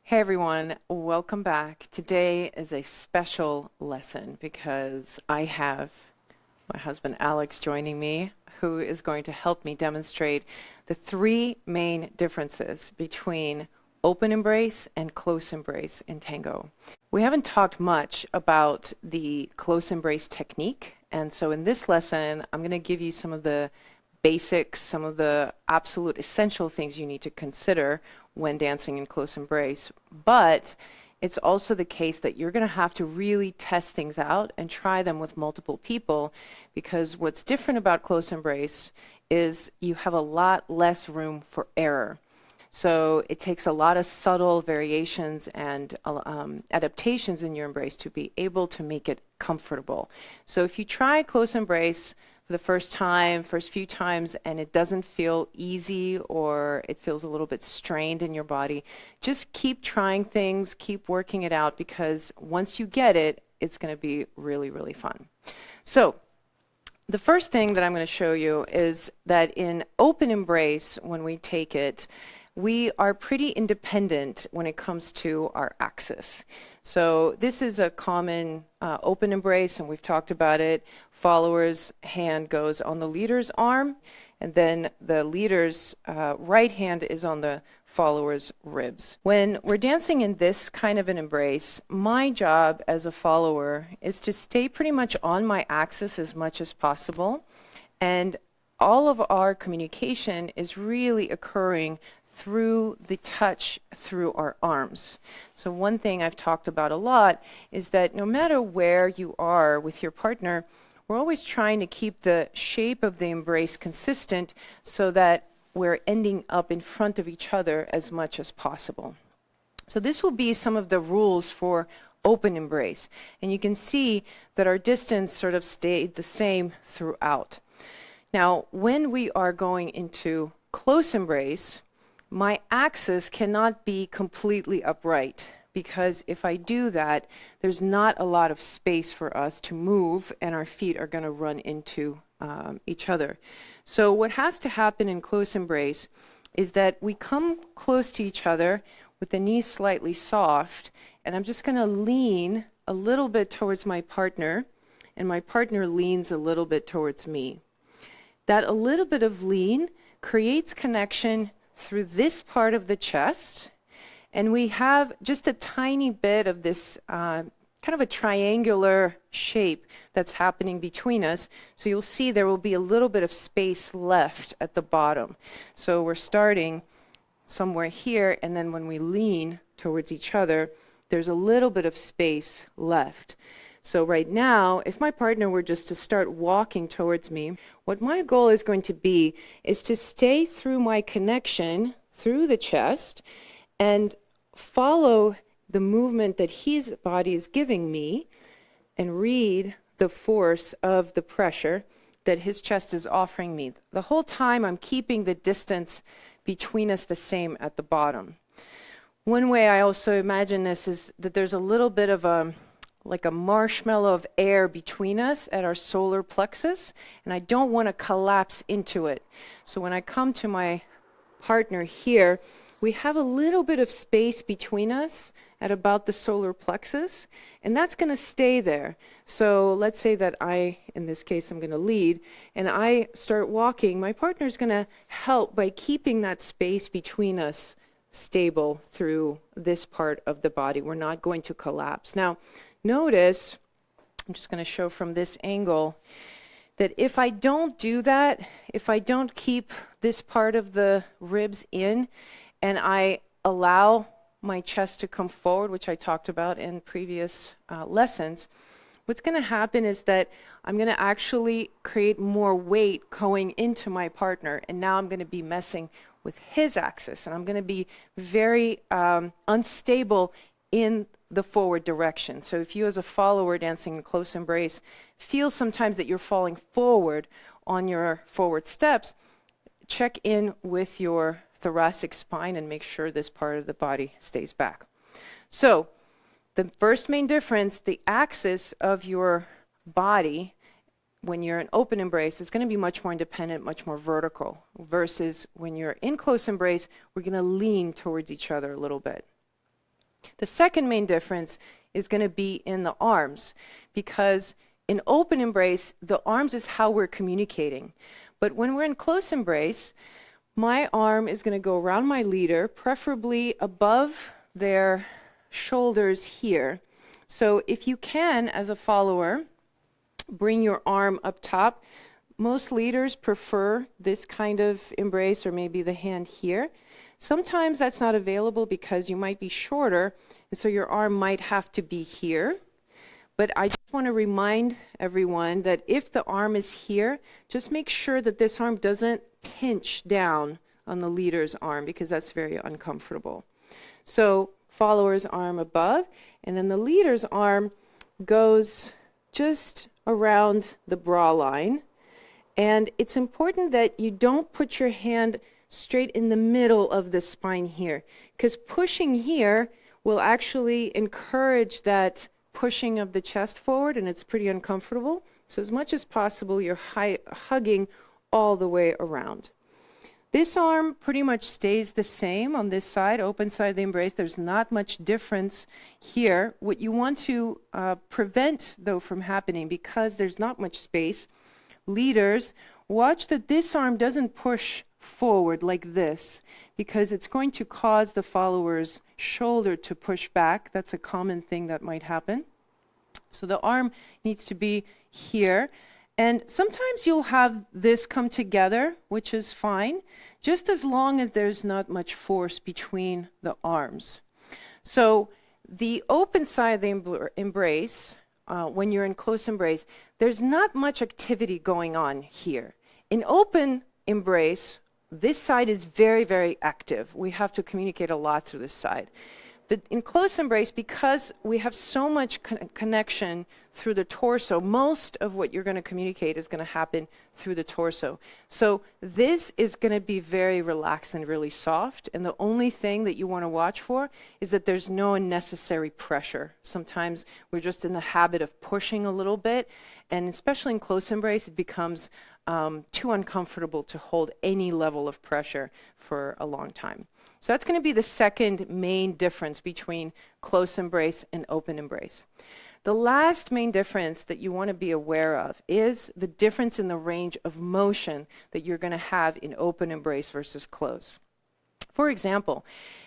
Hey everyone, welcome back. Today is a special lesson because I have my husband Alex joining me, who is going to help me demonstrate the three main differences between open embrace and close embrace in tango. We haven't talked much about the close embrace technique, and so in this lesson, I'm going to give you some of the basics, some of the absolute essential things you need to consider when dancing in close embrace. But it's also the case that you're going to have to really test things out and try them with multiple people, because what's different about close embrace is you have a lot less room for error. So it takes a lot of subtle variations and adaptations in your embrace to be able to make it comfortable. So if you try close embrace for the first few times, and it doesn't feel easy or it feels a little bit strained in your body, just keep trying things, keep working it out, because once you get it, it's going to be really, really fun. So the first thing that I'm going to show you is that in open embrace, when we take it, we are pretty independent when it comes to our axis. So this is a common open embrace, and we've talked about it. Follower's hand goes on the leader's arm, and then the leader's right hand is on the follower's ribs. When we're dancing in this kind of an embrace, my job as a follower is to stay pretty much on my axis as much as possible, and all of our communication is really occurring through the touch through our arms. So one thing I've talked about a lot is that no matter where you are with your partner, we're always trying to keep the shape of the embrace consistent so that we're ending up in front of each other as much as possible. So this will be some of the rules for open embrace. And you can see that our distance sort of stayed the same throughout. Now, when we are going into close embrace, my axis cannot be completely upright, because if I do that, there's not a lot of space for us to move, and our feet are going to run into each other. So what has to happen in close embrace is that we come close to each other with the knees slightly soft, and I'm just going to lean a little bit towards my partner, and my partner leans a little bit towards me. That a little bit of lean creates connection through this part of the chest, and we have just a tiny bit of this kind of a triangular shape that's happening between us. So you'll see there will be a little bit of space left at the bottom. So we're starting somewhere here, and then when we lean towards each other, there's a little bit of space left. So right now, if my partner were just to start walking towards me, what my goal is going to be is to stay through my connection through the chest and follow the movement that his body is giving me and read the force of the pressure that his chest is offering me. The whole time I'm keeping the distance between us the same at the bottom. One way I also imagine this is that there's a little bit of like a marshmallow of air between us at our solar plexus, and I don't want to collapse into it. So when I come to my partner here, we have a little bit of space between us at about the solar plexus, and that's going to stay there. So let's say that in this case, I'm going to lead, and I start walking. My partner's going to help by keeping that space between us stable through this part of the body. We're not going to collapse. Now, notice, I'm just going to show from this angle, that if I don't do that, if I don't keep this part of the ribs in, and I allow my chest to come forward, which I talked about in previous lessons, what's going to happen is that I'm going to actually create more weight going into my partner, and now I'm going to be messing with his axis, and I'm going to be very unstable in the forward direction. So if you as a follower dancing in close embrace feel sometimes that you're falling forward on your forward steps, check in with your thoracic spine and make sure this part of the body stays back. So the first main difference, the axis of your body when you're in open embrace is going to be much more independent, much more vertical, versus when you're in close embrace, we're going to lean towards each other a little bit. The second main difference is going to be in the arms, because in open embrace, the arms is how we're communicating. But when we're in close embrace, my arm is going to go around my leader, preferably above their shoulders here. So if you can, as a follower, bring your arm up top. Most leaders prefer this kind of embrace, or maybe the hand here. Sometimes that's not available because you might be shorter, and so your arm might have to be here. But I just want to remind everyone that if the arm is here, just make sure that this arm doesn't pinch down on the leader's arm, because that's very uncomfortable. So follower's arm above, and then the leader's arm goes just around the bra line. And it's important that you don't put your hand straight in the middle of the spine here, because pushing here will actually encourage that pushing of the chest forward, and it's pretty uncomfortable. So as much as possible, you're hugging all the way around. This arm pretty much stays the same on this side, open side of the embrace. There's not much difference here. What you want to prevent, though, from happening, because there's not much space, leaders, watch that this arm doesn't push forward like this, because it's going to cause the follower's shoulder to push back. That's a common thing that might happen. So the arm needs to be here. And sometimes you'll have this come together, which is fine, just as long as there's not much force between the arms. So the open side of the embrace, when you're in close embrace, there's not much activity going on here. In open embrace, this side is very, very active. We have to communicate a lot through this side. But in close embrace, because we have so much connection through the torso, most of what you're going to communicate is going to happen through the torso. So this is going to be very relaxed and really soft. And the only thing that you want to watch for is that there's no unnecessary pressure. Sometimes we're just in the habit of pushing a little bit. And especially in close embrace, it becomes too uncomfortable to hold any level of pressure for a long time. So that's going to be the second main difference between close embrace and open embrace. The last main difference that you want to be aware of is the difference in the range of motion that you're going to have in open embrace versus close. For example,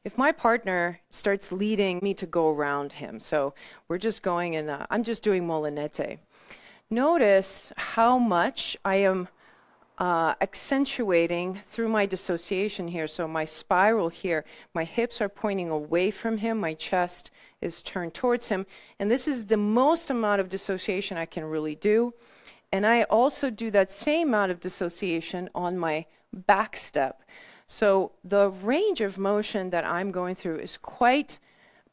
if my partner starts leading me to go around him, so we're just going in, I'm just doing molinete. Notice how much I am accentuating through my dissociation here. So my spiral here, my hips are pointing away from him, my chest is turned towards him, and this is the most amount of dissociation I can really do. And I also do that same amount of dissociation on my back step. So the range of motion that I'm going through is quite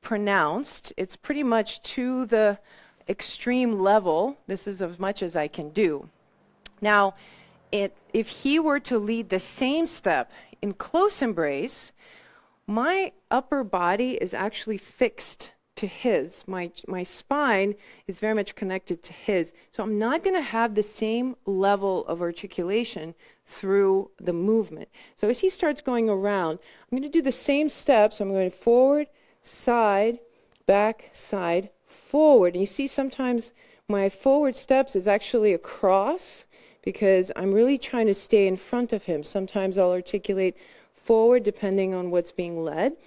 pronounced. It's pretty much to the extreme level. This is as much as I can do. Now, if he were to lead the same step in close embrace, my upper body is actually fixed to his. My spine is very much connected to his. So I'm not going to have the same level of articulation through the movement. So as he starts going around, I'm going to do the same steps. I'm going forward, side, back, side, forward. And you see sometimes my forward steps is actually a cross, because I'm really trying to stay in front of him. Sometimes I'll articulate forward depending on what's being led.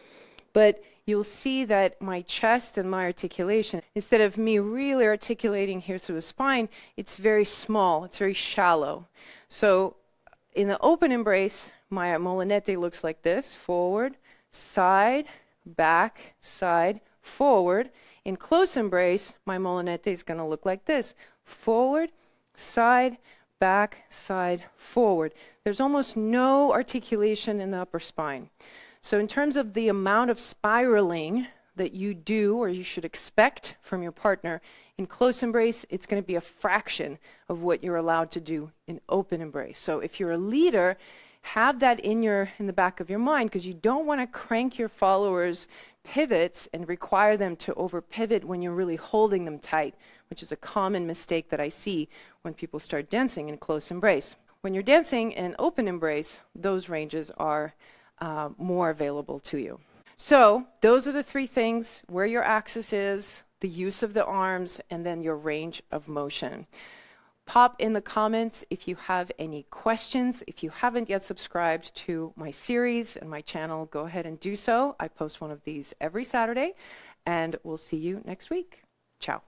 But you'll see that my chest and my articulation, instead of me really articulating here through the spine, it's very small, it's very shallow. So in the open embrace, my molinete looks like this: forward, side, back, side, forward. In close embrace, my molinete is going to look like this: forward, side, back, side, forward. There's almost no articulation in the upper spine. So in terms of the amount of spiraling that you do, or you should expect from your partner, in close embrace, it's going to be a fraction of what you're allowed to do in open embrace. So if you're a leader, have that in the back of your mind, because you don't want to crank your followers' pivots and require them to over pivot when you're really holding them tight, which is a common mistake that I see when people start dancing in close embrace. When you're dancing in open embrace, those ranges are more available to you. So those are the three things: where your axis is, the use of the arms, and then your range of motion. Pop in the comments if you have any questions. If you haven't yet subscribed to my series and my channel, go ahead and do so. I post one of these every Saturday, and we'll see you next week. Ciao.